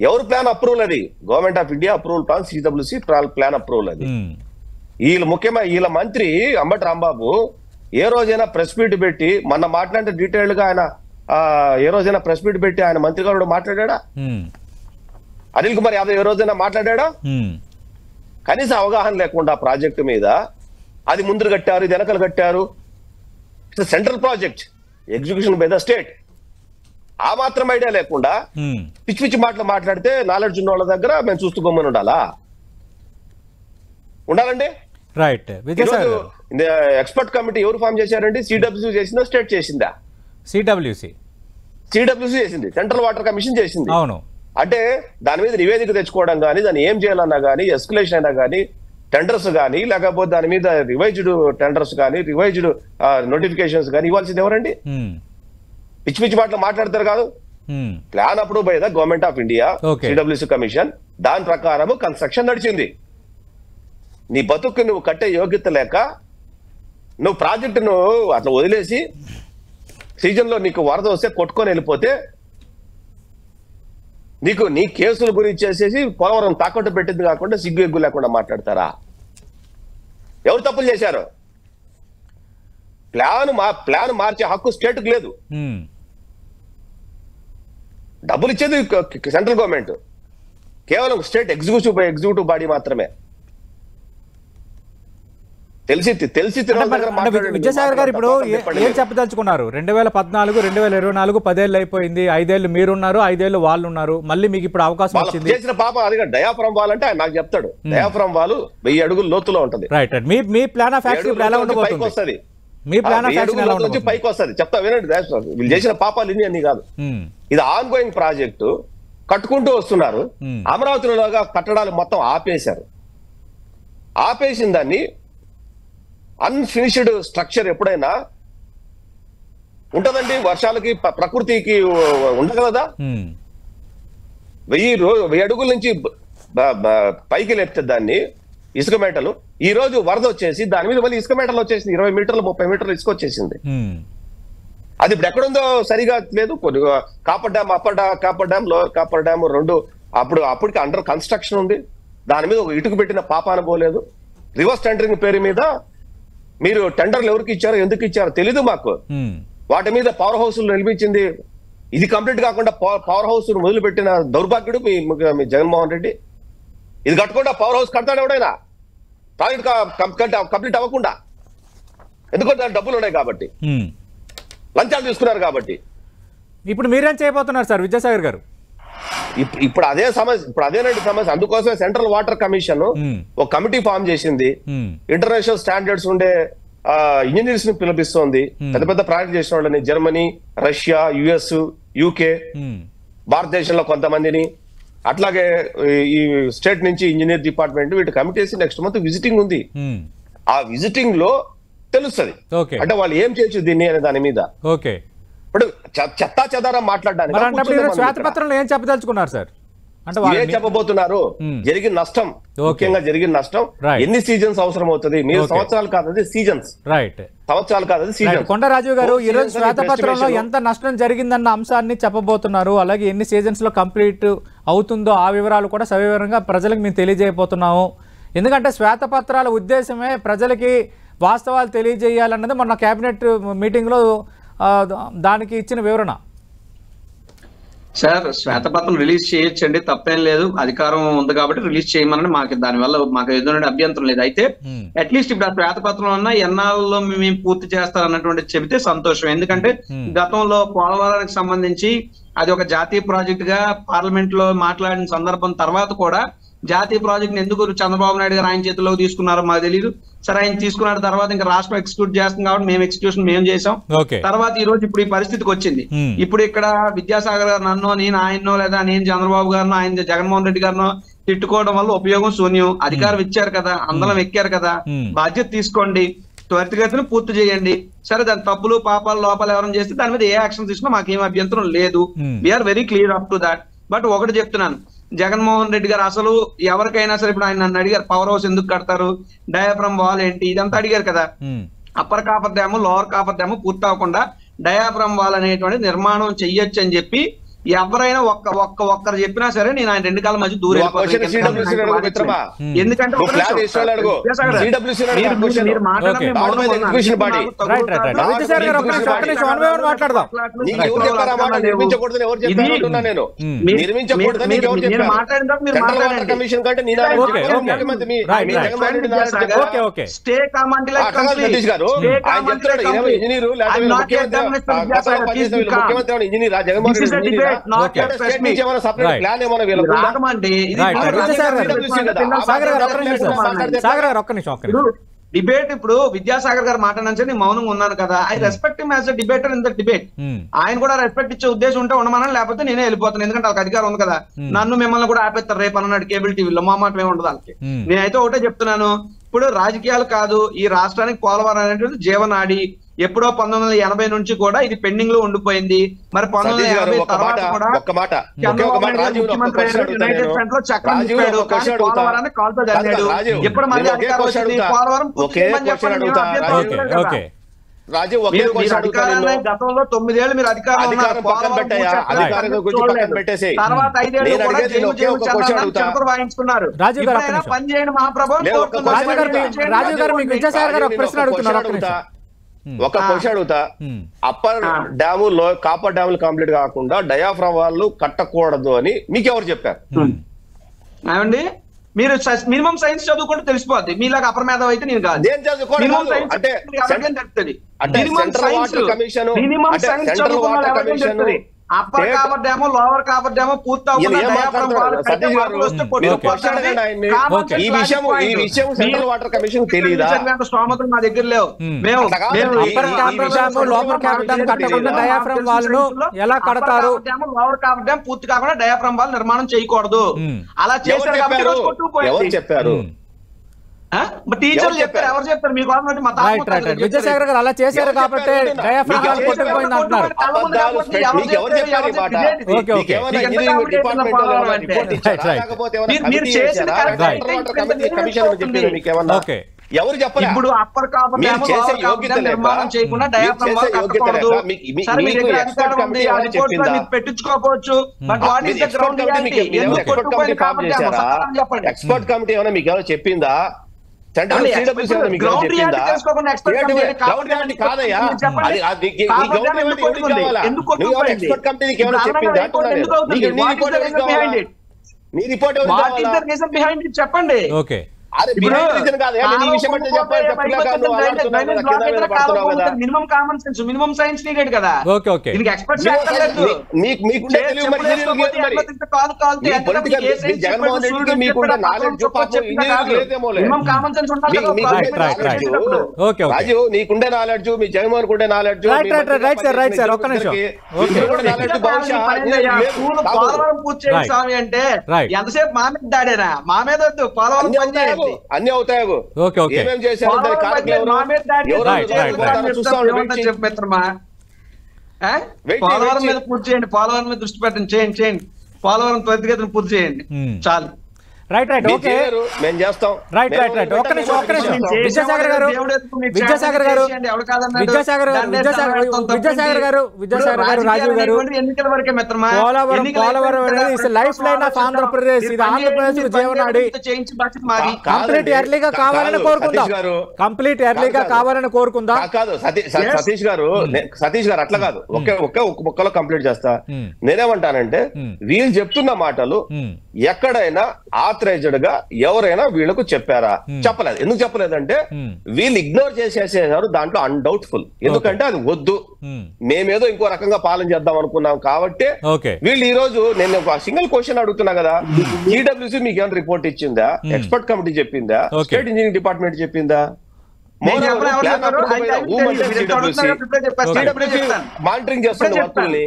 ఎవరు ప్లాన్ అప్రూవల్? అది government of India approval plan, CWC plan approval అది. వీళ్ళు ముఖ్యమైన వీళ్ళ మంత్రి అంబటి రాంబాబు ఏ రోజైనా ప్రెస్ మీట్ పెట్టి, మొన్న మాట్లాడితే డీటెయిల్డ్ గా ఆయన ఏ రోజైనా ప్రెస్ మీట్ పెట్టి ఆయన మంత్రి గారు మాట్లాడా? అనిల్ కుమార్ యాదవ్ ఏ రోజైనా మాట్లాడా? కనీస అవగాహన లేకుండా ప్రాజెక్టు మీద, అది ముందు కట్టారు, ఇది వెనకలు కట్టారు, central project, execution by the state, ఆ మాత్రం ఐడియా లేకుండా పిచ్చి పిచ్చి మాటలు మాట్లాడితే నాలెడ్జ్ ఉన్న వాళ్ళ దగ్గర మేము చూస్తూ గమ్మని ఉండాలండి. రైట్. ఎక్స్పర్ట్ కమిటీ ఎవరు ఫామ్ చేశారండి? సిడబ్ల్యూసి చేసిందా, స్టేట్ చేసిందా? సిడబ్ల్యూసి చేసింది, సెంట్రల్ వాటర్ కమిషన్ చేసింది. అవును. అంటే దాని మీద నివేదిక తెచ్చుకోవడం కానీ, దాన్ని ఏం చేయాలన్నా కానీ, ఎస్కలేషన్ అయినా కానీ, టెండర్స్ కానీ, లేకపోతే దాని మీద రివైజ్డ్ టెండర్స్ కానీ, రివైజ్డ్ నోటిఫికేషన్స్ కానీ ఇవ్వాల్సింది ఎవరండి? పిచ్చి పిచ్చి మాటలు మాట్లాడతారు కాదు. Plan approve by the government of India, CWC commission, దాని ప్రకారం కన్స్ట్రక్షన్ నడిచింది. నీ బతుకు నువ్వు కట్టే యోగ్యత లేక నువ్వు ప్రాజెక్టును అట్లా వదిలేసి సీజన్ లో నీకు వరద వస్తే కొట్టుకొని వెళ్ళిపోతే, నీ కేసుల గురించి చేసేసి పోలవరం తాకట్టు పెట్టింది కాకుండా సిగ్గు ఎగ్గు లేకుండా మాట్లాడతారా? ఎవరు తప్పులు చేశారు? ప్లాన్ మార్చే హక్కు స్టేట్ కు లేదు. డబ్బులు ఇచ్చేది సెంట్రల్ గవర్నమెంట్, కేవలం స్టేట్ ఎగ్జిక్యూటివ్ బాడీ మాత్రమే. తెలిసి విద్యాసాగర్ గారు ఇప్పుడు ఏం చెప్పదలుచుకున్నారు? 2014, 2024 10 అయిపోయింది, 5 ఏళ్ళు మీరున్నారు, 5 ఏళ్ళు వాళ్ళు ఉన్నారు, మళ్ళీ మీకు ఇప్పుడు అవకాశం వచ్చింది. చేసిన పాపం అది డయాఫ్రామ్ వాల్ అంటే ఆయన నాకు చెప్తాడు. డయాఫ్రామ్ వాల్ 1000 అడుగుల లోతులో ఉంటది. Right. Me plan of action ఎలా ఉండబోతుంది? మీ ప్లాన్ ఆఫ్ యాక్షన్ ఎలా ఉండబోతుంది? పైకి వస్తుంది, చెప్తా వినండి. వీళ్ళు చేసిన పాపాలు ఇన్ని అన్ని కాదు. ఇది ఆన్ గోయింగ్ ప్రాజెక్టు, కట్టుకుంటూ వస్తున్నారు. అమరావతిలోగా కట్టడాలు మొత్తం ఆపేశారు. ఆపేసిన దాన్ని అన్ఫినిష్డ్ స్ట్రక్చర్ ఎప్పుడైనా ఉంటదండి? వర్షాలకి ప్రకృతికి ఉండగలదా? 1000 అడుగుల నుంచి పైకి లేపితే దాన్ని ఇసుక మేటలు, ఈ రోజు వరద వచ్చేసి దాని మీద మళ్ళీ ఇసుక మేటలు వచ్చేసింది. 20 మీటర్లు 30 మీటర్లు ఇసుక వచ్చేసింది. అది ఇప్పుడు ఎక్కడుందో సరిగా లేదు. Copper dam, copper dam, lower copper dam రెండు అప్పటికి అండర్ కన్స్ట్రక్షన్ ఉంది. దాని మీద ఒక ఇటుకు పెట్టిన పాపాన పోలేదు. రివర్స్ టెండరింగ్ పేరు మీద మీరు టెండర్లు ఎవరికి ఇచ్చారో, ఎందుకు ఇచ్చారో తెలీదు మాకు. వాటి మీద పవర్ హౌస్లు నిర్మించింది. ఇది కంప్లీట్ కాకుండా పవర్ హౌస్ మొదలు పెట్టిన దౌర్భాగ్యుడు మీ జగన్మోహన్ రెడ్డి. ఇది కట్టకుండా పవర్ హౌస్ కడతాడు ఎవడైనా? ప్రాజెక్ట్ కంప్లీట్ అవ్వకుండా. ఎందుకంటే దాని డబ్బులు ఉన్నాయి కాబట్టి, లంచాలు తీసుకున్నారు కాబట్టి. ఇప్పుడు మీరేం చేయబోతున్నారు సార్ విద్యాసాగర్ గారు? ఇప్పుడు అదే సమస్య, అదేనండి సమస్య. అందుకోసమే సెంట్రల్ వాటర్ కమిషన్ ఒక కమిటీ ఫామ్ చేసింది. ఇంటర్నేషనల్ స్టాండర్డ్స్ ఉండే ఇంజనీర్స్ ని పిలిపిస్తోంది. పెద్ద పెద్ద ప్రాజెక్ట్ చేసిన వాళ్ళని జర్మనీ, రష్యా, యుఎస్, యూకే, భారతదేశంలో కొంతమందిని, అట్లాగే ఈ స్టేట్ నుంచి ఇంజనీర్ డిపార్ట్మెంట్ వీటి కమిటీస్ నెక్స్ట్ మంత్ విజిటింగ్ ఉంది. ఆ విజిటింగ్ లో తెలుస్తుంది అంటే వాళ్ళు ఏం చేయొచ్చు దీన్ని అనే దాని మీద. ఓకే. ఇప్పుడు చెత్తా చెదారం మాట్లాడడానికి శ్వేతపత్రంలో ఏం చెప్పదలుచుకున్నారు సార్? అంటే చెప్పబోతున్నారు జరిగిన నష్టం, ముఖ్యంగా జరిగిన నష్టం ఎన్ని సీజన్స్ అవసరం అవుతుంది? మీరు సంవత్సరాలు కాదు, అది సీజన్స్. రైట్, సంవత్సరాలు కాదు, అది సీజన్స్. కొండరాజు గారు ఈ రోజు శ్వేతపత్రంలో ఎంత నష్టం జరిగిందన్న అంశాన్ని చెప్పబోతున్నారు, అలాగే ఎన్ని సీజన్స్ లో కంప్లీట్ అవుతుందో ఆ వివరాలు కూడా సవివరంగా ప్రజలకు మేము తెలియజేయబోతున్నాము. ఎందుకంటే శ్వేతపత్రాల ఉద్దేశమే ప్రజలకి వాస్తవాలు తెలియజేయాలన్నది మొన్న కేబినెట్ మీటింగ్లో దానికి ఇచ్చిన వివరణ. సార్ శ్వేతపత్రం రిలీజ్ చేయొచ్చండి, తప్పేం లేదు, అధికారం ఉంది కాబట్టి రిలీజ్ చేయమని మాకు దానివల్ల మాకు ఎదురు అభ్యంతరం లేదు. అయితే అట్లీస్ట్ ఇప్పుడు ఆ శ్వేతపత్రం అన్నా ఎన్నాళ్ళలో మేము పూర్తి చేస్తారన్నటువంటి చెబితే సంతోషం. ఎందుకంటే గతంలో పోలవరానికి సంబంధించి అది ఒక జాతీయ ప్రాజెక్ట్ గా పార్లమెంట్ లో మాట్లాడిన సందర్భం తర్వాత కూడా జాతీయ ప్రాజెక్ట్ ఎందుకు చంద్రబాబు నాయుడు గారు ఆయన చేతిలోకి తీసుకున్నారో మాకు తెలియదు. సరే ఆయన తీసుకున్న తర్వాత ఇంకా రాష్ట్రం ఎగ్జిక్యూట్ చేస్తుంది కాబట్టి మేము ఎగ్జిక్యూషన్ మేము చేసాం. తర్వాత ఈ రోజు ఇప్పుడు ఈ పరిస్థితికి వచ్చింది. ఇప్పుడు ఇక్కడ విద్యాసాగర్ గారు నన్ను, నేను ఆయన్నో లేదా నేను చంద్రబాబు గారినో ఆయన జగన్మోహన్ రెడ్డి గారినో తిట్టుకోవడం వల్ల ఉపయోగం శూన్యం. అధికారం ఇచ్చారు కదా, అందరం ఎక్కారు కదా, బాధ్యత తీసుకోండి, త్వరితగతిని పూర్తి చేయండి. సరే దాని తప్పులు పాపాలు లోపాలు ఎవరైనా చేస్తే దాని మీద ఏ యాక్షన్ తీసుకున్నా మాకేం అభ్యంతరం లేదు. We are very clear up to that. But ఒకటి చెప్తున్నాను, జగన్మోహన్ రెడ్డి గారు అసలు ఎవరికైనా సరే ఇప్పుడు ఆయన నన్ను అడిగారు పవర్ హౌస్ ఎందుకు కడతారు, డయాఫ్రమ్ వాల్ ఏంటి, ఇదంతా అడిగారు కదా. Upper coffer dam lower coffer dam పూర్తి అవ్వకుండా డయాఫ్రమ్ వాల్ అనేటువంటి నిర్మాణం చెయ్యొచ్చు అని చెప్పి ఎవరైనా ఒక్కరు చెప్పినా సరే నేను ఆయన రెండు కాళ్ళ మధ్య దూరం. ఎందుకంటే స్టే కామెంట్ డిబేట్. ఇప్పుడు విద్యాసాగర్ గారు మాట్లాడినా నేను మౌనంగా ఉన్నాను కదా, I respect him as a debater in the debate. ఆయన కూడా రెస్పెక్ట్ ఇచ్చే ఉద్దేశం ఉంటే ఉండమని, లేకపోతే నేనే వెళ్ళిపోతాను. ఎందుకంటే వాళ్ళకి అధికారం ఉంది కదా, నన్ను మిమ్మల్ని కూడా ఆపేస్తారు రేపు అన్నాడు కేబుల్ టీవీలో. మా మాట ఏమి ఉండదు వాళ్ళకి. నేనైతే ఒకటే చెప్తున్నాను, ఇప్పుడు రాజకీయాలు కాదు, ఈ రాష్ట్రానికి పోలవరం అనేటువంటి జీవనాడి. ఎప్పుడో 1980 నుంచి కూడా ఇది పెండింగ్ లో ఉండిపోయింది. మరి 1980 తర్వాత కూడా యునైటెడ్ ఫ్రంట్ లో చక్రం తిప్పాడు, కానీ పోలవరాన్ని కాల్తో జరిగాడు. ఎప్పుడు మళ్ళీ అధికారం వచ్చింది, పోలవరం గతంలో 9 ఏళ్ళు మీరు అధికారం తర్వాత 5 ఏళ్ళు కూడా వాయించుకున్నారు. పని చేయండి మహాప్రభు. ఒక క్వశ్చన్ అడుగుతా, అప్పర్ డ్యాము కాపర్ డ్యాములు కంప్లీట్ కాకుండా డయాఫ్రమ్ వాళ్ళు కట్టకూడదు అని మీకు ఎవరు చెప్పారు? ఏమండి మీరు మినిమం సైన్స్ చదువుకుంటే తెలిసిపోద్ది. మీలాగా అప్రమేధం అయితే నేను కాదు. Upper coffer dam lower coffer dam పూర్తి స్తోమతలు మా దగ్గర లేవు. లోవర్ కాపర్ డ్యామ్ పూర్తి కాకుండా డయాఫ్రమ్ వాల్ నిర్మాణం చేయకూడదు. అలా చేశారు కాబట్టి చెప్పారు. టీచర్లు చెప్పారు. ఎవరు చెప్తారు? మీకు విద్యాసాగర్ గారు అలా చేశారు కాబట్టి ఎవరు చెప్పారు? ఇప్పుడు అప్పర్ కాపర్ నిర్మాణం చేయకుండా డయాఫ్రమ్ వాల్ కట్టకూడదు. పెట్టించుకోవచ్చు. ఎక్స్పర్ట్ కమిటీ ఏమైనా మీకు ఎవరు చెప్పిందా? చెప్పండి. Minimum common sense, minimum science needed కదా. రాజు నీకుండే నాలెడ్జ్, మీ జగన్మోహన్ కుండే నాలెడ్జ్, పోలవరం పూర్తి చేయండి స్వామి అంటే ఎంతసేపు మా మీద దాడేనా? మా మీద వద్దు, పోలవరం అన్ని అవుతాయి. ఏమేమి చేశారు? పోలవరం మీద పూర్తి చేయండి, పోలవరం మీద దృష్టి పెట్టండి, చేయండి. పోలవరం త్వరితగతిన పూర్తి చేయండి చాలు. రైట్ రైట్ ఓకే మేము చేస్తాం. రైట్ రైట్ రైట్ ఒక్క నిమిషం విద్యాసాగర్ గారు రాజీవ్ గారు పోలవరం అనేది లైఫ్ లైన్ ఆఫ్ ఆంధ్రప్రదేశ్. ఇది ఆంధ్రప్రదేశ్ జీవనాడి. కంప్లీట్ ఎర్లీగా కావాలని కోరుకుందాం. కంప్లీట్ ఎర్లీగా కావాలని కోరుకుందాం. కాదు సతీష్ గారు అట్లా కాదు. ఒక్క ముక్కలో కంప్లీట్ చేస్తా. నేనేమంటానంటే వీళ్ళు చెప్తున్న మాటలు ఎక్కడైనా ఆథరైజ్డ్ గా ఎవరైనా వీళ్ళకు చెప్పారా? చెప్పలేదు. ఎందుకు చెప్పలేదంటే వీళ్ళు ఇగ్నోర్ చేసేసారు. దాంట్లో అన్డౌట్ఫుల్. ఎందుకంటే అది వద్దు, మేమేదో ఇంకో రకంగా పాలన చేద్దాం అనుకున్నాం కాబట్టి వీళ్ళు ఈ రోజు నేను ఒక సింగిల్ క్వశ్చన్ అడుగుతున్నా కదా, సిడబ్ల్యూసీ మీకు ఏమైనా రిపోర్ట్ ఇచ్చిందా? ఎక్స్పర్ట్ కమిటీ చెప్పిందా? స్టేట్ ఇంజనీరింగ్ డిపార్ట్మెంట్ చెప్పిందా? మానిటరింగ్ చేస్తుంది వర్కుల్ని.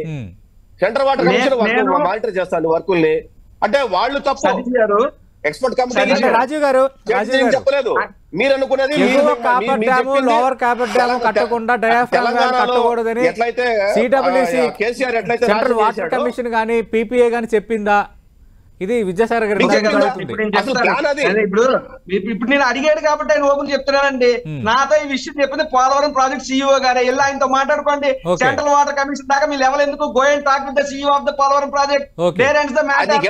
సెంట్రల్ వాటర్ కమిషన్ మానిటర్ చేస్తాను వర్కుల్ని. అంటే వాళ్ళు తప్పు. ఎక్స్పర్ట్ కమిటీ రాజీవ్ గారు చెప్పలేదు. మీరు అనుకున్నది లోవర్ కాపర్ డ్యామ్ కట్టకుండా డయాఫ్రామ్ కట్టకూడదని ఎట్లయితే సిడబ్ల్యూసీ కేసీఆర్ ఎట్లయితే సెంట్రల్ వాటర్ కమిషన్ గానీ పీపీఏ గానీ చెప్పిందా? ఇది విద్యాసాగర్ గారు ఇప్పుడు నేను అడిగాడు కాబట్టి ఆయన ఓపెన్ చెప్తున్నానండి. నాతో ఈ విషయం చెప్పింది పోలవరం ప్రాజెక్ట్ సీఈఓ గారే. వెళ్ళి ఆయనతో మాట్లాడుకోండి. సెంట్రల్ వాటర్ కమిషన్ దాకా మీ లెవెల్ ఎందుకు? Go and talk with the CEO of the Polavaram project. There ends the matter.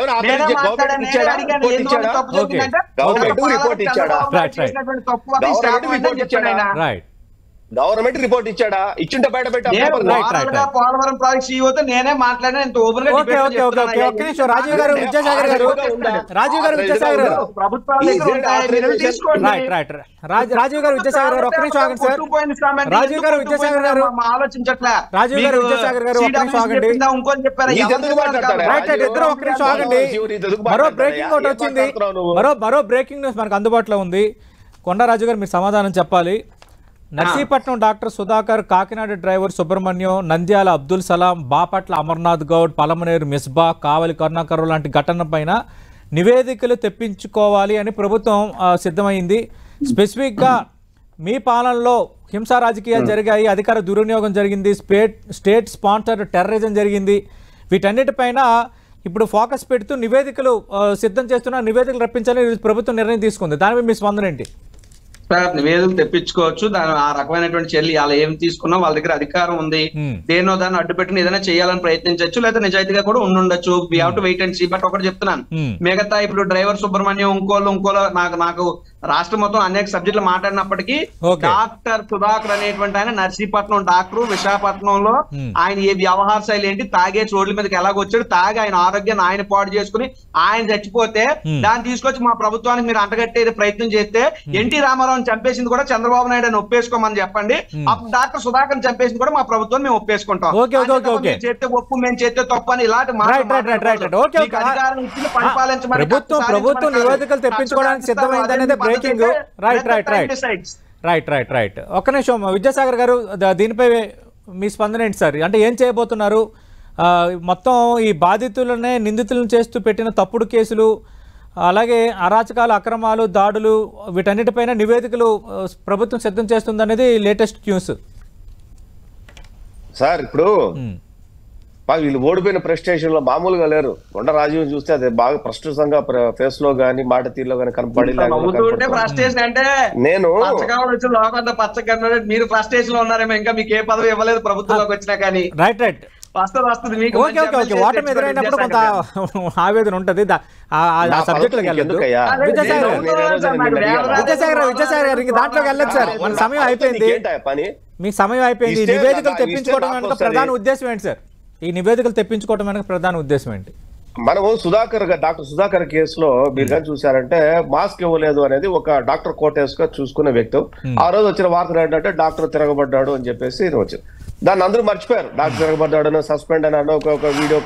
Government report ఇచ్చాడా? ఇచ్చింటే బయట పోలవరం ప్రాజెక్ట్ సీఈఓతో నేనే మాట్లాడినా. ఎంత ఓపెన్ గా రాజీవ్ గారు విద్యాసాగర్ గారు విద్యాసాగర్ గారు రాజీవ్ గారు విద్యాసాగర్ గారు ఒక్క నిమిషం ఆగండి సార్. రాజీవ్ గారు విద్యాసాగర్ గారు ఆలోచించట్లే. రాజీవ్ గారు విద్యాసాగర్ గారు ఒక్క నిమిషం ఆగండి. రైట్ రైట్ ఇద్దరు ఒక్క నిమిషం ఆగండి. మరో బ్రేకింగ్ ఒకటి వచ్చింది. మరో బ్రేకింగ్ న్యూస్ మనకు అందుబాటులో ఉంది. కొండరాజు గారు మీరు సమాధానం చెప్పాలి. నర్సీపట్నం డాక్టర్ సుధాకర్, కాకినాడ డ్రైవర్ సుబ్రహ్మణ్యం, నంద్యాల అబ్దుల్ సలాం, బాపట్ల అమర్నాథ్ గౌడ్, పలమనేరు మిస్బా, కావలి కరుణాకర్ లాంటి ఘటన పైన నివేదికలు తెప్పించుకోవాలి అని ప్రభుత్వం సిద్ధమైంది. స్పెసిఫిక్గా మీ పాలనలో హింసా రాజకీయాలు జరిగాయి, అధికార దుర్వినియోగం జరిగింది, స్టేట్ స్పాన్సర్డ్ టెర్రరిజం జరిగింది. వీటన్నిటిపైన ఇప్పుడు ఫోకస్ పెడుతూ నివేదికలు సిద్ధం చేస్తున్న నివేదికలు రప్పించాలని ప్రభుత్వం నిర్ణయం తీసుకుంది. దానిపై మీ స్పందన ఏంటి? నివేదికలు తెప్పించుకోవచ్చు. దాని ఆ రకమైనటువంటి చర్యలు అలా ఏం తీసుకున్నా వాళ్ళ దగ్గర అధికారం ఉంది. దేనో దాన్ని అడ్డు పెట్టుకుని ఏదైనా చేయాలని ప్రయత్నించవచ్చు, లేదా నిజాయితీగా కూడా ఉండొచ్చు. We have to wait and see. But ఒకటి చెప్తున్నాను, మిగతా ఇప్పుడు డ్రైవర్ సుబ్రహ్మణ్యం ఇంకోలో నాకు రాష్ట్రం మొత్తం అనేక సబ్జెక్టులు మాట్లాడినప్పటికీ డాక్టర్ సుధాకర్ అనేటువంటి ఆయన నర్సీపట్నం డాక్టర్, విశాఖపట్నంలో ఆయన ఏ వ్యవహార శైలి ఏంటి, తాగే చోట్ల మీదకి ఎలాగొచ్చాడు, తాగి ఆయన ఆరోగ్యాన్ని ఆయన పాడు చేసుకుని ఆయన చచ్చిపోతే దాన్ని తీసుకొచ్చి మా ప్రభుత్వానికి మీరు అంటగట్టే ప్రయత్నం చేస్తే ఎన్టీ రామారావు చంపేసింది కూడా చంద్రబాబు నాయుడు అని ఒప్పేసుకోమని చెప్పండి. అప్పుడు డాక్టర్ సుధాకర్ చంపేసింది కూడా మా ప్రభుత్వం మేము ఒప్పేసుకుంటాం. చేస్తే ఒప్పు, మేము చేస్తే తప్పు అని ఇలాంటి అధికారం ఇచ్చి పరిపాలించమని ప్రభుత్వం నివేదికలు తెప్పించుకోవడానికి సిద్ధమైందనేది బ్రేకింగ్. రైట్ ఒక్క నిమిషం విద్యాసాగర్ గారు, దీనిపై మీ స్పందన ఏంటి సార్? అంటే ఏం చేయబోతున్నారు? మొత్తం ఈ బాధితులనే నిందితులను చేస్తూ పెట్టిన తప్పుడు కేసులు, అలాగే అరాచకాలు, అక్రమాలు, దాడులు, వీటన్నిటిపైన నివేదికలు ప్రభుత్వం సిద్ధం చేస్తుందనేది లేటెస్ట్ న్యూస్ సార్. ఇప్పుడు వీళ్ళు ఓడిపోయిన ప్రెస్టేషన్ లో మామూలుగా లేరు. కొండ రాజీవ్ చూస్తే అది బాగా ప్రస్తుతంగా ఫేస్ లో గానీ మాట తీరులో గానీ కనపడి నేను పచ్చగా మీరు ఫ్రస్ట్రేషన్ లో ఉన్నారేమో, ఇంకా మీకు ఏ పదవి ఇవ్వలేదు ప్రభుత్వంలోకి వచ్చినా కానీ. రైట్ ఓటమి ఎదురైనప్పుడు కొంత ఆవేదన ఉంటది. సబ్జెక్టులోకి వెళ్ళదు. విద్యాసాగర్ గారు దాంట్లోకి వెళ్ళదు సార్. మన సమయం అయిపోయింది. మీ సమయం అయిపోయింది. నివేదికలు తెప్పించుకోవడం వెనక ప్రధాన ఉద్దేశం ఏంటి సార్? ఈ నివేదికలు తెప్పించుకోవడం వెనక ప్రధాన ఉద్దేశం ఏంటి? మనము డాక్టర్ సుధాకర్ కేసులో మీరు కానీ చూసారంటే మాస్క్ ఇవ్వలేదు అనేది ఒక డాక్టర్ కోటేస్ గా చూసుకునే వ్యక్తి. ఆ రోజు వచ్చిన వార్తలు ఏంటంటే డాక్టర్ తిరగబడ్డాడు అని చెప్పేసి ఇది వచ్చింది. దాన్ని అందరూ మర్చిపోయారు. డాక్టర్ తిరగబడ్డాడు, సస్పెండ్ అని ఒక వీడియో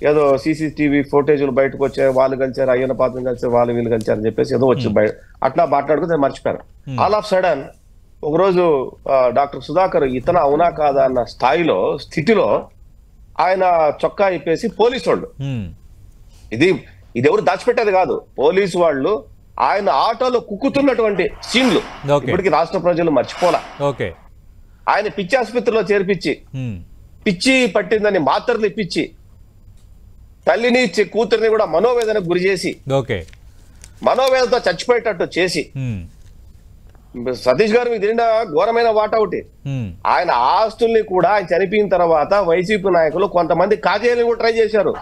ఏదో సీసీటీవీ ఫోటేజ్లు బయటకు వచ్చాయి, వాళ్ళు కలిసారు, అయ్యన్న పాత్ర కలిసారు, వాళ్ళు వీళ్ళు కలిసారు అని చెప్పేసి ఏదో వచ్చి బయట అట్లా మాట్లాడుకుని మర్చిపోయారు. ఆల్ ఆఫ్ సడన్ ఒకరోజు డాక్టర్ సుధాకర్ ఇతను అవునా కాదా అన్న స్థితిలో ఆయన చొక్కా ఇప్పేసి పోలీసు వాళ్ళు, ఇది ఎవరు దాచిపెట్టేది కాదు, పోలీసు వాళ్ళు ఆయన ఆటోలో కుక్కుతున్నటువంటి సీన్లు ఇప్పటికి రాష్ట్ర ప్రజలు మర్చిపోలా. ఆయన పిచ్చి ఆసుపత్రిలో చేర్పించి పిచ్చి పట్టిందని మాత్రలు ఇప్పించి తల్లిని కూతురిని కూడా మనోవేదనకు గురి చేసి ఓకే మనోవేదనతో చచ్చిపోయేటట్టు చేసి సతీష్ గారు మీకు తిండా ఘోరమైన వాటౌట్. ఆయన ఆస్తుల్ని కూడా ఆయన చనిపోయిన తర్వాత వైసీపీ నాయకులు కొంతమంది కాజేయాలని కూడా ట్రై చేశారు.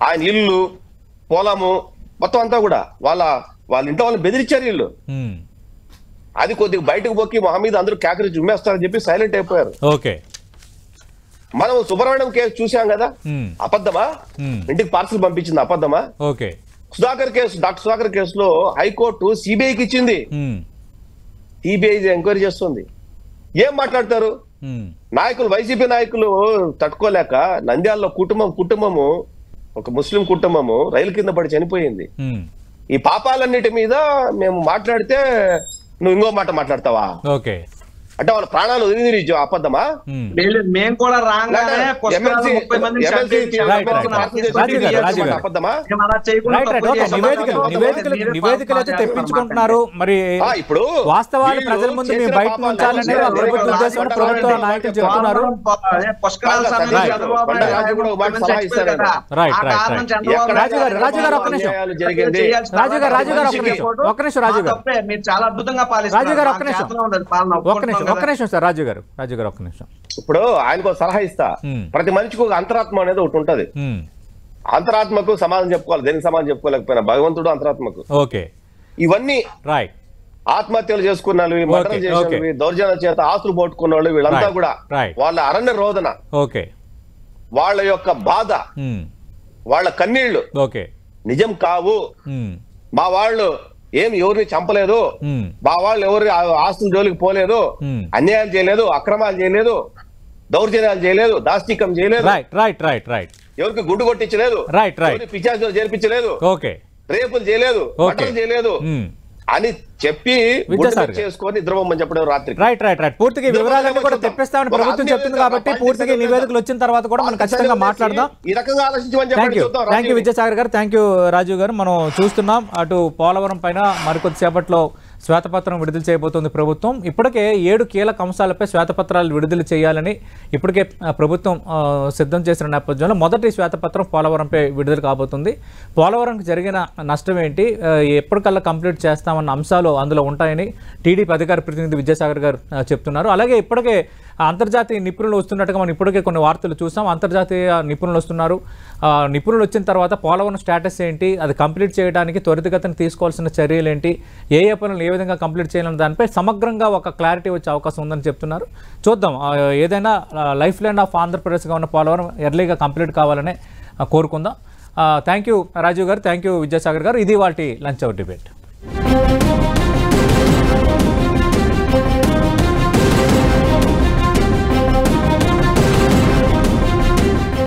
ఆయన ఇల్లు పొలము మొత్తం అంతా కూడా వాళ్ళ ఇంట్లో వాళ్ళని బెదిరించారు వీళ్ళు. అది కొద్దిగా బయటకు పోకి మొహమ్మద్ అందరూ కేకరించి ఉమ్మేస్తారని చెప్పి సైలెంట్ అయిపోయారు. ఓకే మనం సుబ్రహ్మణ్యం కేసు చూసాం కదా, అబద్ధమా? ఇంటికి పార్సల్ పంపించింది అబద్ధమా? ఓకే డాక్టర్ సుధాకర్ కేసులో హైకోర్టు సిబిఐకి ఇచ్చింది. సిబిఐ ఎంక్వైరీ చేస్తుంది. ఏం మాట్లాడతారు నాయకులు? వైసీపీ నాయకులు తట్టుకోలేక నంద్యాలలో కుటుంబము ఒక ముస్లిం కుటుంబము రైలు కింద పడి చనిపోయింది. ఈ పాపాలన్నిటి మీద మేము మాట్లాడితే నువ్వు ఇంకో మాట మాట్లాడతావా? ఓకే అంటే వాళ్ళ ప్రాణాలు వదిలి అబద్ధమా? మేము కూడా నివేదికలు అయితే తెప్పించుకుంటున్నారు. మరి ఇప్పుడు వాస్తవాలు ప్రజల ముందు మేము బయట ఉంచాలనే ప్రభుత్వ ఉద్దేశం ప్రభుత్వ నాయకులు చెప్తున్నారు. రాజు గారు ఒక్క నిమిషం, చాలా అద్భుతంగా ఒక్క నిమిషం సార్. రాజు గారు ఒక్క నిమిషం. ఇప్పుడు ఆయనకు సలహా ఇస్తా. ప్రతి మనిషికి ఒక అంతరాత్మ అనేది ఒకటి ఉంటది. అంతరాత్మకు సమాధానం చెప్పుకోవాలి. దేనికి సమాధానం చెప్పుకోలేకపోయినా భగవంతుడు అంతరాత్మకు. ఓకే ఇవన్నీ రైట్. ఆత్మహత్యలు చేసుకున్న వాళ్ళు, మర్డర్ చేసిన దౌర్జన్యం చేత ఆస్తులు పోట్టుకున్న వాళ్ళు, వీళ్ళంతా కూడా వాళ్ళ అరణ్య రోదన, ఓకే వాళ్ళ యొక్క బాధ, వాళ్ళ కన్నీళ్లు ఓకే నిజం కావు. మా వాళ్ళు ఎవరిని చంపలేదు, మా వాళ్ళు ఎవరి ఆస్తుల జోలికి పోలేదు, అన్యాయాలు చేయలేదు, అక్రమాలు చేయలేదు, దౌర్జన్యాలు చేయలేదు, దాష్టికం చేయలేదు, ఎవరికి గుడ్డు కొట్టించలేదు, పిచాచులు చేర్పించలేదు, రేపులు చేయలేదు, మటలు చేయలేదు అని చెప్పి చేసుకొని ద్రవమని చెప్పడం రాత్రి. రైట్ పూర్తిగా వివరాలన్నీ కూడా తెప్పిస్తామని ప్రభుత్వం చెప్తుంది కాబట్టి పూర్తిగా నివేదికలు వచ్చిన తర్వాత కూడా మనం ఖచ్చితంగా మాట్లాడదాం. ఈ రకంగా ఆలోచించమని థ్యాంక్ యూ విద్యాసాగర్ గారు, థ్యాంక్ యూ రాజీవ్ గారు. మనం చూస్తున్నాం అటు పోలవరం పైన మరికొద్దిసేపట్లో శ్వేతపత్రం విడుదల చేయబోతోంది ప్రభుత్వం. ఇప్పటికే 7 కీలక అంశాలపై శ్వేతపత్రాలు విడుదల చేయాలని ఇప్పటికే ప్రభుత్వం సిద్ధం చేసిన నేపథ్యంలో మొదటి శ్వేతపత్రం పోలవరంపై విడుదల కాబోతుంది. పోలవరంకి జరిగిన నష్టం ఏంటి, ఎప్పటికల్లా కంప్లీట్ చేస్తామన్న అంశాలు అందులో ఉంటాయని టీడీపీ అధికార ప్రతినిధి విద్యాసాగర్ గారు చెప్తున్నారు. అలాగే ఇప్పటికే అంతర్జాతీయ నిపుణులు వస్తున్నట్టుగా మనం ఇప్పటికే కొన్ని వార్తలు చూసాం. అంతర్జాతీయ నిపుణులు వస్తున్నారు. నిపుణులు వచ్చిన తర్వాత పోలవరం స్టేటస్ ఏంటి, అది కంప్లీట్ చేయడానికి త్వరితగతిన తీసుకోవాల్సిన చర్యలు ఏంటి, ఏ పనులు ఏ విధంగా కంప్లీట్ చేయాలన్న దానిపై సమగ్రంగా ఒక క్లారిటీ వచ్చే అవకాశం ఉందని చెప్తున్నారు. చూద్దాం, ఏదైనా లైఫ్ లైన్ ఆఫ్ ఆంధ్రప్రదేశ్గా ఉన్న పోలవరం ఎర్లీగా కంప్లీట్ కావాలని కోరుకుందాం. థ్యాంక్ యూ రాజీవ్ గారు, థ్యాంక్ యూ విద్యాసాగర్ గారు. ఇది వాటి లంచ్ అవర్ డిబేట్.